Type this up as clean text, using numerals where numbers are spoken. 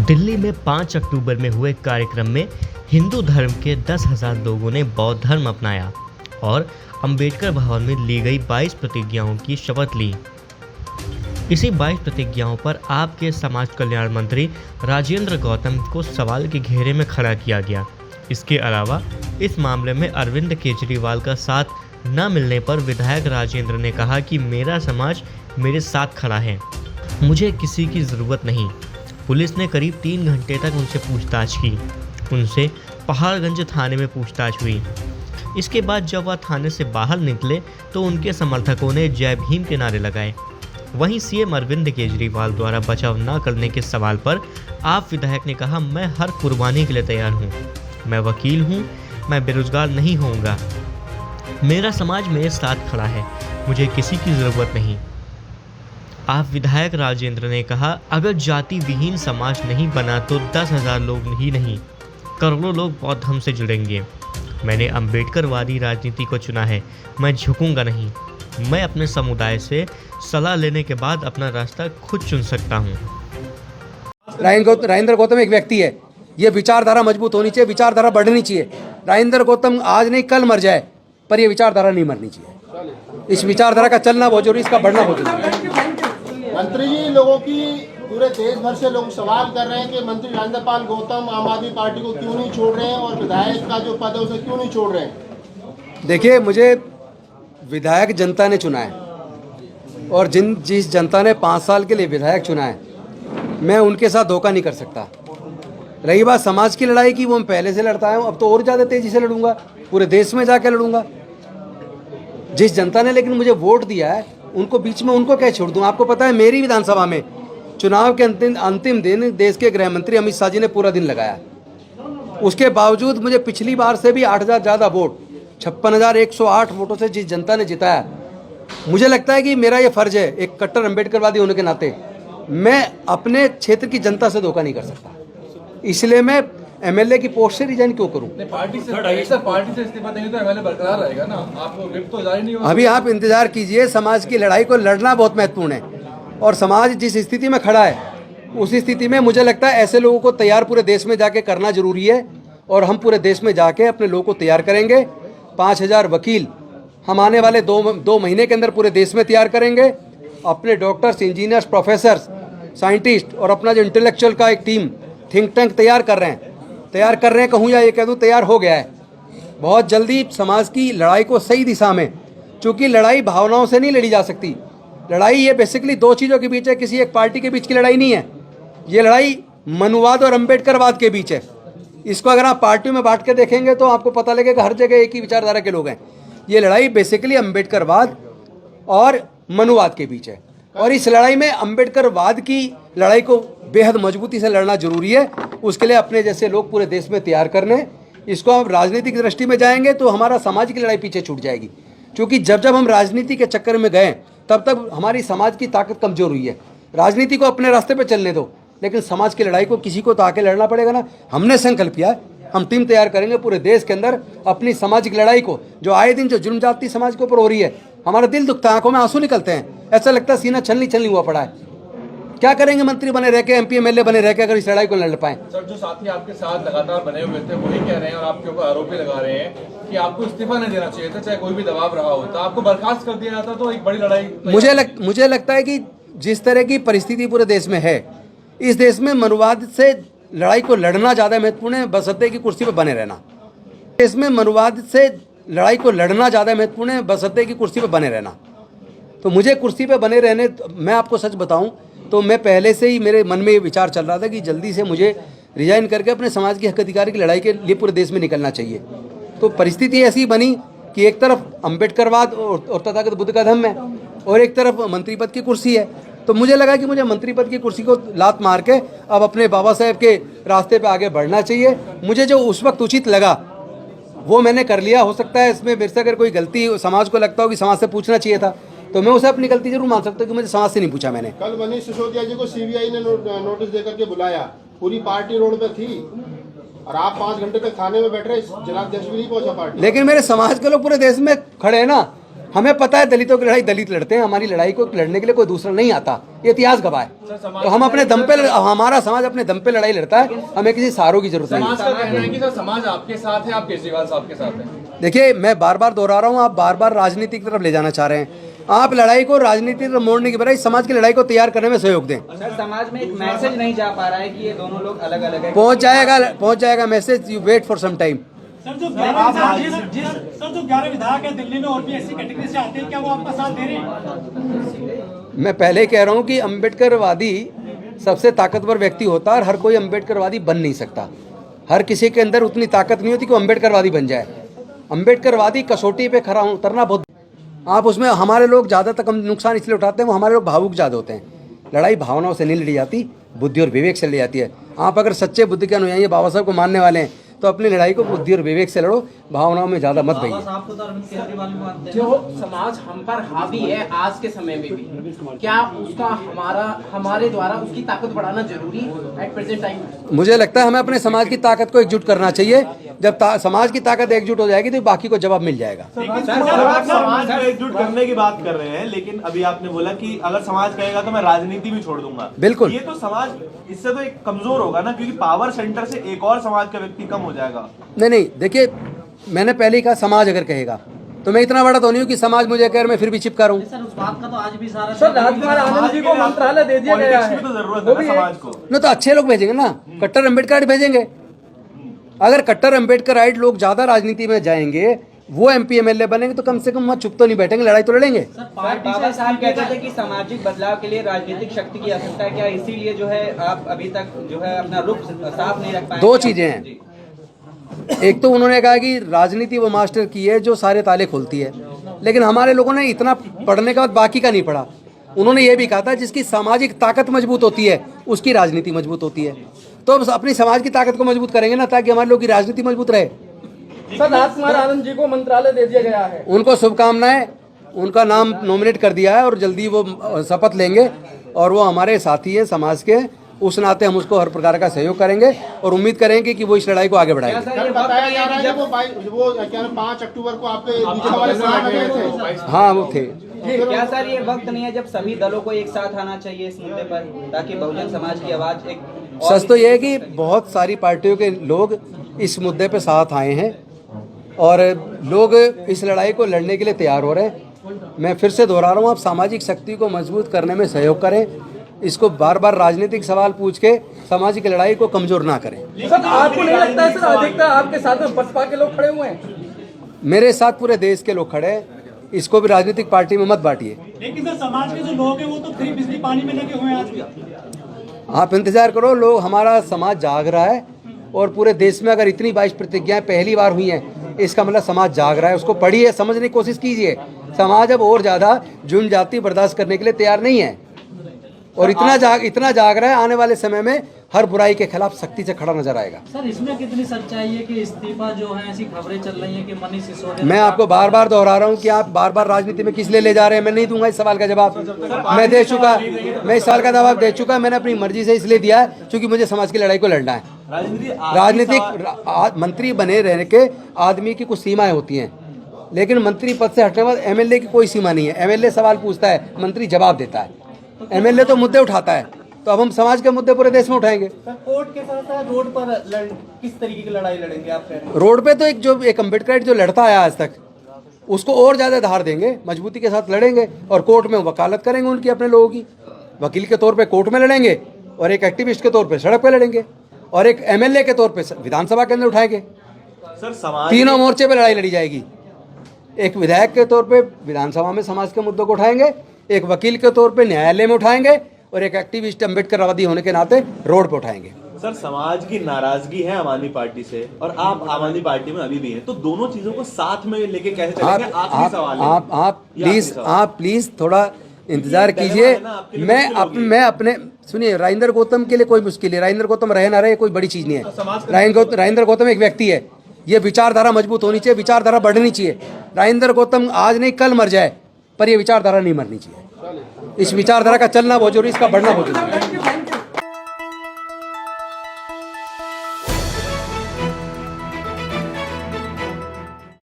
दिल्ली में 5 अक्टूबर में हुए कार्यक्रम में हिंदू धर्म के 10,000 लोगों ने बौद्ध धर्म अपनाया और अंबेडकर भवन में ली गई 22 प्रतिज्ञाओं की शपथ ली। इसी 22 प्रतिज्ञाओं पर आपके समाज कल्याण मंत्री राजेंद्र गौतम को सवाल के घेरे में खड़ा किया गया। इसके अलावा इस मामले में अरविंद केजरीवाल का साथ न मिलने पर विधायक राजेंद्र ने कहा कि मेरा समाज मेरे साथ खड़ा है, मुझे किसी की ज़रूरत नहीं। पुलिस ने करीब 3 घंटे तक उनसे पूछताछ की। उनसे पहाड़गंज थाने में पूछताछ हुई। इसके बाद जब वह थाने से बाहर निकले तो उनके समर्थकों ने जय भीम के नारे लगाए। वहीं सीएम अरविंद केजरीवाल द्वारा बचाव न करने के सवाल पर आप विधायक ने कहा, मैं हर कुर्बानी के लिए तैयार हूँ। मैं वकील हूँ, मैं बेरोजगार नहीं होऊंगा। मेरा समाज मेरे साथ खड़ा है, मुझे किसी की ज़रूरत नहीं। आप विधायक राजेंद्र ने कहा, अगर जाति विहीन समाज नहीं बना तो 10,000 लोग ही नहीं, करोड़ों लोग बौद्ध धर्म से जुड़ेंगे। मैंने अंबेडकरवादी राजनीति को चुना है, मैं झुकूंगा नहीं। मैं अपने समुदाय से सलाह लेने के बाद अपना रास्ता खुद चुन सकता हूँ। राजेंद्र गौतम एक व्यक्ति है, ये विचारधारा मजबूत होनी चाहिए, विचारधारा बढ़नी चाहिए। राजेंद्र गौतम आज नहीं कल मर जाए, पर ये विचारधारा नहीं मरनी चाहिए। इस विचारधारा का चलना बहुत जरूरी, इसका बढ़ना बहुत जरूरी। मंत्री जी, लोगों की पूरे देश भर से लोग सवाल कर रहे हैं कि मंत्री राजेंद्र पाल गौतम आम आदमी पार्टी को क्यों नहीं छोड़ रहे हैं और विधायक का जो पद है उसे क्यों नहीं छोड़ रहे हैं। देखिए, मुझे विधायक जनता ने चुना है और जिस जनता ने 5 साल के लिए विधायक चुना है, मैं उनके साथ धोखा नहीं कर सकता। रही बात समाज की लड़ाई की, वो मैं पहले से लड़ता हूँ, अब तो और ज़्यादा तेज़ी से लड़ूंगा, पूरे देश में जाके लड़ूंगा। जिस जनता ने लेकिन मुझे वोट दिया है, उनको बीच में उनको क्या छोड़ दूँ। आपको पता है, मेरी विधानसभा में चुनाव के अंतिम दिन देश के गृह मंत्री अमित शाह जी ने पूरा दिन लगाया। उसके बावजूद मुझे पिछली बार से भी 8,000 ज़्यादा वोट, 56,108 वोटों से जिस जनता ने जिताया, मुझे लगता है कि मेरा ये फ़र्ज़ है, एक कट्टर अम्बेडकरवादी होने के नाते मैं अपने क्षेत्र की जनता से धोखा नहीं कर सकता। इसलिए मैं एमएलए की पोस्ट से रिजाइन क्यों करूं? पार्टी से इस्तीफा देंगे तो एमएलए बरकरार रहेगा ना, आपको विप तो जारी नहीं होगा। अभी आप इंतजार कीजिए। समाज की लड़ाई को लड़ना बहुत महत्वपूर्ण है और समाज जिस स्थिति में खड़ा है, उस स्थिति में मुझे लगता है ऐसे लोगों को तैयार पूरे देश में जाके करना जरूरी है और हम पूरे देश में जाके अपने लोगों को तैयार करेंगे। 5,000 वकील हम आने वाले दो महीने के अंदर पूरे देश में तैयार करेंगे। अपने डॉक्टर्स, इंजीनियर्स, प्रोफेसर्स, साइंटिस्ट और अपना जो इंटेलेक्चुअल का एक टीम, थिंक टैंक तैयार कर रहे हैं कहूँ या ये कह दूँ तैयार हो गया है। बहुत जल्दी समाज की लड़ाई को सही दिशा में, चूँकि लड़ाई भावनाओं से नहीं लड़ी जा सकती। लड़ाई ये बेसिकली 2 चीज़ों के बीच है, किसी एक पार्टी के बीच की लड़ाई नहीं है। ये लड़ाई मनुवाद और अम्बेडकरवाद के बीच है। इसको अगर आप पार्टियों में बांट के देखेंगे तो आपको पता लगेगा हर जगह एक ही विचारधारा के लोग हैं। ये लड़ाई बेसिकली अम्बेडकरवाद और मनुवाद के बीच है और इस लड़ाई में अम्बेडकरवाद की लड़ाई को बेहद मजबूती से लड़ना जरूरी है। उसके लिए अपने जैसे लोग पूरे देश में तैयार करने। इसको हम राजनीतिक दृष्टि में जाएंगे तो हमारा समाज की लड़ाई पीछे छूट जाएगी, क्योंकि जब हम राजनीति के चक्कर में गए तब तक हमारी समाज की ताकत कमजोर हुई है। राजनीति को अपने रास्ते पर चलने दो, लेकिन समाज की लड़ाई को किसी को तो आके लड़ना पड़ेगा ना। हमने संकल्प किया, हम टीम तैयार करेंगे पूरे देश के अंदर अपनी सामाजिक लड़ाई को, जो आए दिन जो जुल्म जाती समाज के ऊपर हो रही है। हमारा दिल दुखता है, आंखों में आंसू निकलते हैं, ऐसा लगता है सीना छलनी हुआ पड़ा है। क्या करेंगे मंत्री बने रह के, एमपी एमएलए बने रह के, अगर इस लड़ाई को लड़ पाए। सर, जो साथी आपके साथ लगातार बने हुए थे वही कह रहे हैं और आपके ऊपर आरोप भी लगा रहे हैं कि आपको इस्तीफा नहीं देना चाहिए था, चाहे कोई भी दबाव रहा होता, आपको बर्खास्त कर दिया जाता तो एक बड़ी लड़ाई। मुझे लगता है कि जिस तरह की परिस्थिति पूरे देश में है, इस देश में मनुवाद से लड़ाई को लड़ना ज़्यादा महत्वपूर्ण है, बशर्ते की कुर्सी पर बने रहना। देश में मनुवाद से लड़ाई को लड़ना ज़्यादा महत्वपूर्ण है, बशर्ते की कुर्सी पर बने रहना। तो मुझे कुर्सी पर बने रहने, मैं आपको सच बताऊं तो मैं पहले से ही मेरे मन में ये विचार चल रहा था कि जल्दी से मुझे रिजाइन करके अपने समाज की हक अधिकार की लड़ाई के लिए पूरे देश में निकलना चाहिए। तो परिस्थिति ऐसी बनी कि एक तरफ अम्बेडकरवाद और तथागत बुद्ध का धम्म है और एक तरफ मंत्री पद की कुर्सी है। तो मुझे लगा कि मुझे मंत्री पद की कुर्सी को लात मार के अब अपने बाबा साहेब के रास्ते पे आगे बढ़ना चाहिए। मुझे जो उस वक्त उचित लगा वो मैंने कर लिया। हो सकता है इसमें मेरे से अगर कोई गलती समाज को लगता हो कि समाज से पूछना चाहिए था, तो मैं उसे अपनी गलती जरूर मान सकता हूँ कि मुझे समाज से नहीं पूछा मैंने। कल मनीष सिसोदिया जी को सीबीआई ने नोटिस देकर के बुलाया, पूरी पार्टी रोड पे थी और आप 5 घंटे तक थाने में बैठ रहे, जिलाध्यक्ष भी नहीं पहुंचा पार्टी। लेकिन मेरे समाज के लोग पूरे देश में खड़े हैं ना, हमें पता है दलितों की लड़ाई दलित लड़ते हैं, हमारी लड़ाई को लड़ने के लिए कोई दूसरा नहीं आता, ये इतिहास गवाह है। तो हम अपने दम पे, हमारा समाज अपने दम पे लड़ाई लड़ता है, हमें किसी सहारों की जरूरत नहीं। समाज का कहना है कि सर समाज आपके साथ है, आप केजरीवाल साहब के साथ हैं। देखिए, मैं बार बार दोहरा रहा हूँ, आप बार बार राजनीति की तरफ ले जाना चाह रहे हैं। आप लड़ाई को राजनीति की तरफ मोड़ने की बजाय समाज की लड़ाई को तैयार करने में सहयोग दें। सर, समाज में एक मैसेज नहीं जा पा रहा है कि ये दोनों लोग अलग अलग हैं। पहुंच जाएगा message, you wait for some time. Sir, जो 11 विधायक है दिल्ली में और भी ऐसी कैटेगरी से आते हैं, क्या वो आपका साथ दे रहे हैं? मैं पहले ही कह रहा हूँ कि अम्बेडकरवादी सबसे ताकतवर व्यक्ति होता है और हर कोई अम्बेडकरवादी बन नहीं सकता। हर किसी के अंदर उतनी ताकत नहीं होती कि वो अम्बेडकरवादी बन जाए। अम्बेडकरवादी कसौटी पे खड़ा उतरना बहुत, आप उसमें, हमारे लोग ज़्यादा तक नुकसान इसलिए उठाते हैं, वो हमारे लोग भावुक ज़्यादा होते हैं। लड़ाई भावनाओं से नहीं लड़ी जाती, बुद्धि और विवेक से लड़ी जाती है। आप अगर सच्चे बुद्धि के अनुयायी बाबा साहब को मानने वाले हैं तो अपनी लड़ाई को बुद्धि और विवेक से लड़ो, भावनाओं में ज़्यादा मत गइए। जो समाज हम पर हावी है आज के समय में भी, क्या उसका हमारे द्वारा उसकी ताकत बढ़ाना जरूरी है एट प्रेजेंट टाइम? मुझे लगता है हमें अपने समाज की ताकत को एकजुट करना चाहिए। जब समाज की ताकत एकजुट हो जाएगी तो बाकी को जवाब मिल जाएगा। समाज को एकजुट करने की बात कर रहे हैं, लेकिन अभी आपने बोला कि अगर समाज कहेगा तो मैं राजनीति भी छोड़ दूंगा। बिल्कुल, ये तो समाज इससे तो एक कमजोर होगा ना, क्योंकि पावर सेंटर से एक और समाज का व्यक्ति कम हो जाएगा। नहीं, देखिए, मैंने पहले ही कहा समाज अगर कहेगा तो मैं इतना बड़ा तो नहीं हूँ कि समाज मुझे कह मैं फिर भी चिपका रहा हूँ। सर, उस बात का तो आज भी सारा सर, राजकुमार आनंद जी को मंत्रालय दे दिया गया है, तो जरूरत है ना समाज को। न तो अच्छे लोग भेजेंगे ना, कट्टर अम्बेडकर भेजेंगे। अगर कट्टर अम्बेडकराइट लोग ज्यादा राजनीति में जाएंगे, वो MP MLA बनेंगे तो कम से कम वहाँ चुप तो नहीं बैठेंगे, लड़ाई तो लड़ेंगे। बाबा साहब कहते थे कि सामाजिक बदलाव के लिए राजनीतिक शक्ति की आवश्यकता है, क्या इसीलिए जो है आप अभी तक जो है अपना रुख साफ नहीं रख पाए? दो चीजें हैं। एक तो उन्होंने कहा कि राजनीति वो मास्टर की है जो सारे ताले खोलती है, लेकिन हमारे लोगों ने इतना पढ़ने के बाद बाकी का नहीं पढ़ा। उन्होंने ये भी कहा था जिसकी सामाजिक ताकत मजबूत होती है उसकी राजनीति मजबूत होती है। तो अब अपनी समाज की ताकत को मजबूत करेंगे ना, ताकि हमारे लोग की राजनीति मजबूत रहे। सर, राजकुमार आनंद जी को मंत्रालय दे दिया गया है, उनको शुभकामनाएं, उनका नाम नॉमिनेट कर दिया है और जल्दी वो शपथ लेंगे और वो हमारे साथी हैं समाज के, उस नाते हम उसको हर प्रकार का सहयोग करेंगे और उम्मीद करेंगे कि वो इस लड़ाई को आगे बढ़ाएंगे। सर, बताया जा रहा है कि वो क्या 5 अक्टूबर को आपके बीजेपी वाले साथ गए थे। हाँ, वो थे। क्या सर ये वक्त नहीं है जब सभी दलों को एक साथ आना चाहिए इस मुद्दे पर, ताकि बहुजन समाज की आवाज एक? सच तो ये है कि बहुत सारी पार्टियों के लोग इस मुद्दे पे साथ आए हैं और लोग इस लड़ाई को लड़ने के लिए तैयार हो रहे हैं। मैं फिर से दोहरा रहा हूँ, आप सामाजिक शक्ति को मजबूत करने में सहयोग करें, इसको बार बार राजनीतिक सवाल पूछ के सामाजिक लड़ाई को कमजोर ना करें। सर, आपको नहीं लगता है सर अधिकतर आपके साथ में बसपा के लोग खड़े हुए हैं? मेरे साथ पूरे देश के लोग खड़े हैं, इसको भी राजनीतिक पार्टी में मत बांटिए। लेकिन सर, समाज के जो लोग हैं वो तो फ्री बिजली पानी में लगे हुए हैं आज भी। आप इंतजार करो, लोग, हमारा समाज जाग रहा है और पूरे देश में अगर इतनी 22 प्रतिज्ञाएं पहली बार हुई हैं, इसका मतलब समाज जाग रहा है। उसको पढ़िए, समझने की कोशिश कीजिए। समाज अब और ज़्यादा जुन जाति बर्दाश्त करने के लिए तैयार नहीं है और इतना जाग रहा है, आने वाले समय में हर बुराई के खिलाफ सख्ती से खड़ा नजर आएगा। सर, इसमें कितनी सच्चाई है कि इस्तीफा जो है, ऐसी खबरें चल रही हैं कि मनीष सिसोदिया? मैं आपको बार बार दोहरा रहा हूं कि आप बार बार राजनीति में किस लिए ले जा रहे हैं। मैं नहीं दूंगा इस सवाल का जवाब, मैं दे चुका, मैं इस सवाल का जवाब दे चुका। मैंने अपनी मर्जी से इसलिए दिया है क्योंकि मुझे समाज की लड़ाई को लड़ना है। राजनीतिक मंत्री बने रहने के आदमी की कुछ सीमाएं होती हैं, लेकिन मंत्री पद से हटने के बाद MLA की कोई सीमा नहीं है। MLA सवाल पूछता है, मंत्री जवाब देता है, MLA तो मुद्दे उठाता है। तो अब हम समाज के मुद्दे पूरे देश में उठाएंगे। सर, कोर्ट के साथ साथ रोड पर किस तरीके की लड़ाई लड़ेंगे आप कह रहे हैं? रोड पे तो एक अम्बेडकर जो लड़ता आया आज तक, उसको और ज़्यादा धार देंगे, मजबूती के साथ लड़ेंगे और कोर्ट में वकालत करेंगे उनकी, अपने लोगों की। वकील के तौर पे कोर्ट में लड़ेंगे और एक एक्टिविस्ट के तौर पे सड़क पे लड़ेंगे और एक MLA के तौर पे विधानसभा के अंदर उठाएंगे। सर, समाज तीनों मोर्चे पे लड़ाई लड़ी जाएगी। एक विधायक के तौर पे विधानसभा में समाज के मुद्दों को उठाएंगे, एक वकील के तौर पे न्यायालय में उठाएंगे और एक एक्टिविस्ट अम्बेडकरवादी होने के नाते रोड पे उठाएंगे। सर, समाज की नाराजगी है आम आदमी पार्टी से और आप आम आदमी पार्टी में अभी भी हैं, तो दोनों चीजों को साथ में लेके कैसे चलेंगे? आखिरी सवाल है। आप प्लीज थोड़ा इंतजार कीजिए। मैं अपने सुनिए, राजेंद्र गौतम के लिए कोई मुश्किल है, राजेंद्र गौतम रहे ना रहे कोई बड़ी चीज नहीं है। राजेंद्र गौतम एक व्यक्ति है, ये विचारधारा मजबूत होनी चाहिए, विचारधारा बढ़नी चाहिए। राजेंद्र गौतम आज नहीं कल मर जाए, पर ये विचारधारा नहीं मरनी चाहिए। इस विचारधारा का चलना बहुत जरूरी, इसका बढ़ना बहुत जरूरी।